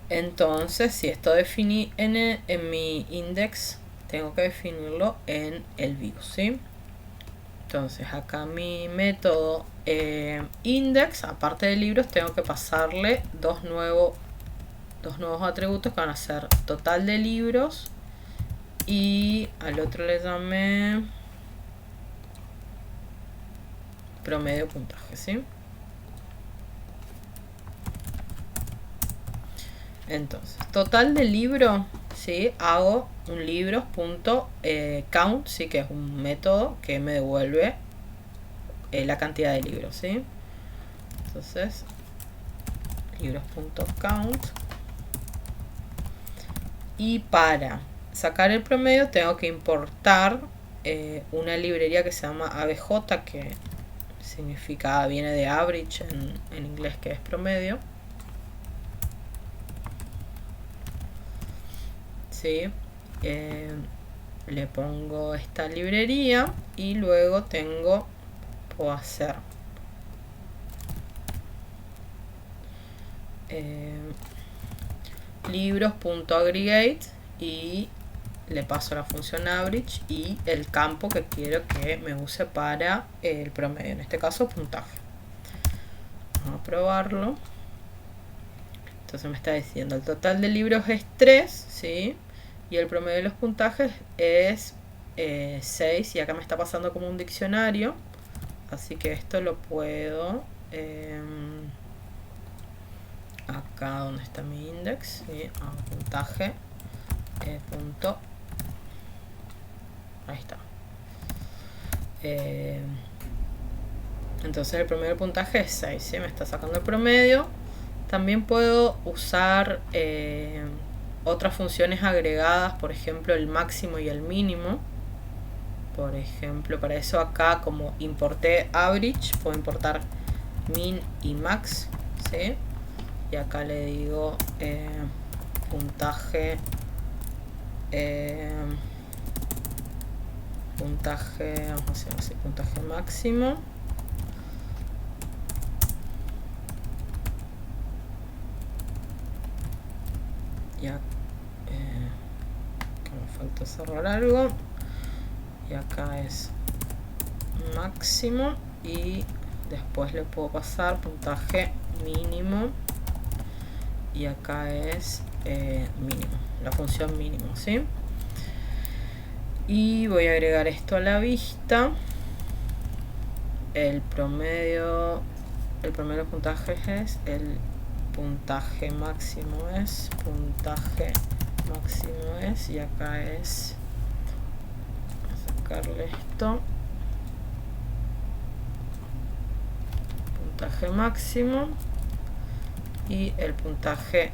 entonces si esto definí en mi index, tengo que definirlo en el view, ¿sí? Entonces acá mi método index, aparte de libros, tengo que pasarle dos nuevos atributos que van a ser total de libros, y al otro le llamé promedio puntaje, ¿sí? Entonces, total de libro, ¿sí? Hago un libros.count, ¿sí? Que es un método que me devuelve la cantidad de libros, ¿sí? Entonces, libros.count. Y para sacar el promedio tengo que importar una librería que se llama ABJ, que significa, viene de average en inglés, que es promedio, ¿sí? Le pongo esta librería y luego puedo hacer libros.aggregate y le paso la función average y el campo que quiero que me use para el promedio, en este caso puntaje. Vamos a probarlo. Entonces me está diciendo el total de libros es 3, ¿sí? Y el promedio de los puntajes es 6, y acá me está pasando como un diccionario, así que esto lo puedo acá donde está mi index, ¿sí? Puntaje punto, ahí está. Entonces el promedio del puntaje es 6, ¿sí? Me está sacando el promedio. También puedo usar otras funciones agregadas, por ejemplo el máximo y el mínimo. Por ejemplo, para eso acá, como importé average, puedo importar min y max, ¿sí? Y acá le digo puntaje vamos a hacer así, puntaje máximo. Ya que me falta cerrar algo, y acá es máximo, y después le puedo pasar puntaje mínimo y acá es mínimo, la función mínimo, ¿sí? Y voy a agregar esto a la vista. El promedio de puntajes es el puntaje máximo es y acá es, voy a sacarle esto, puntaje máximo, y el puntaje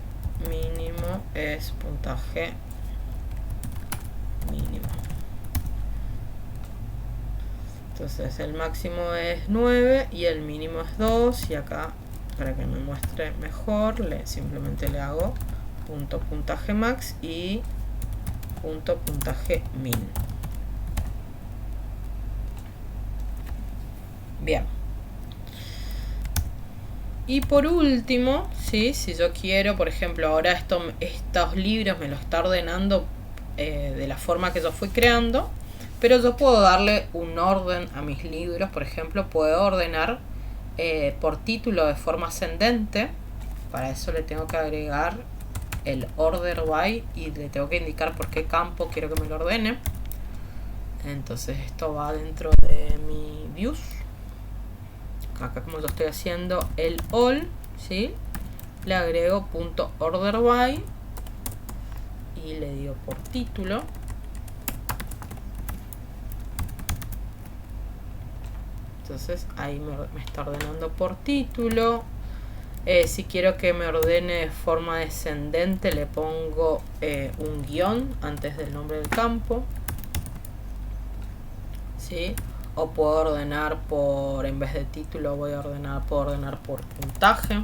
mínimo es puntaje mínimo. Entonces el máximo es 9 y el mínimo es 2, y acá, para que me muestre mejor, simplemente le hago punto puntaje max y punto puntaje min. Bien. Y por último, ¿sí? Si yo quiero, por ejemplo, ahora estos libros me los está ordenando de la forma que yo fui creando, pero yo puedo darle un orden a mis libros. Por ejemplo, puedo ordenar por título de forma ascendente. Para eso le tengo que agregar el order by y le tengo que indicar por qué campo quiero que me lo ordene. Entonces esto va dentro de mi views. Acá, como yo estoy haciendo el all, ¿sí? Le agrego punto order by y le digo por título. Entonces ahí me está ordenando por título. Si quiero que me ordene de forma descendente, le pongo un guión antes del nombre del campo, ¿sí? O puedo ordenar en vez de título, puedo ordenar por puntaje,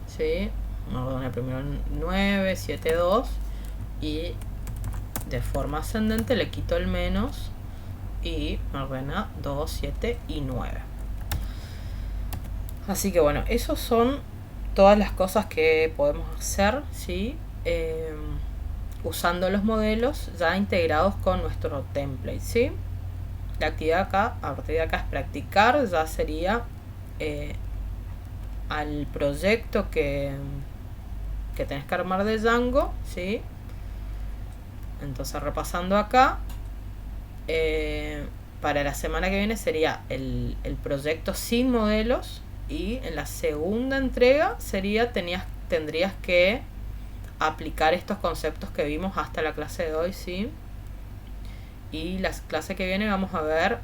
¿sí? Me ordena primero 9, 7, 2 y de forma ascendente le quito el menos y me ordena 2, 7 y 9. Así que bueno, esos son todas las cosas que podemos hacer, ¿sí? Usando los modelos ya integrados con nuestro template, ¿sí? La actividad acá, a partir de acá, es practicar. Ya sería al proyecto que tenés que armar de Django, ¿sí? Entonces, repasando acá, para la semana que viene sería el proyecto sin modelos, y en la segunda entrega tendrías que aplicar estos conceptos que vimos hasta la clase de hoy, ¿sí? Y la clase que viene vamos a ver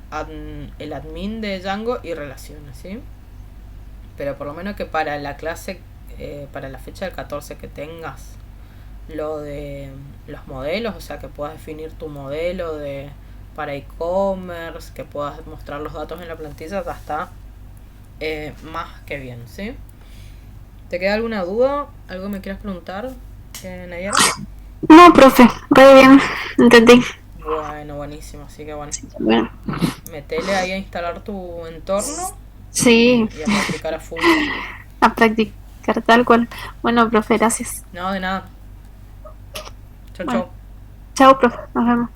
el admin de Django y relaciones, ¿sí? Pero por lo menos que para la clase, para la fecha del 14, que tengas lo de los modelos, o sea, que puedas definir tu modelo para e-commerce, que puedas mostrar los datos en la plantilla, ya está más que bien, ¿sí? ¿Te queda alguna duda? ¿Algo me quieras preguntar, Nayara? No, profe, re bien, entendí. Bueno, buenísimo, así que bueno. Bueno, Metele ahí a instalar tu entorno sí, y a practicar a full. a practicar tal cual. Bueno, profe, gracias. No, de nada. Chau, Bueno, chau. chao, profe, nos vemos.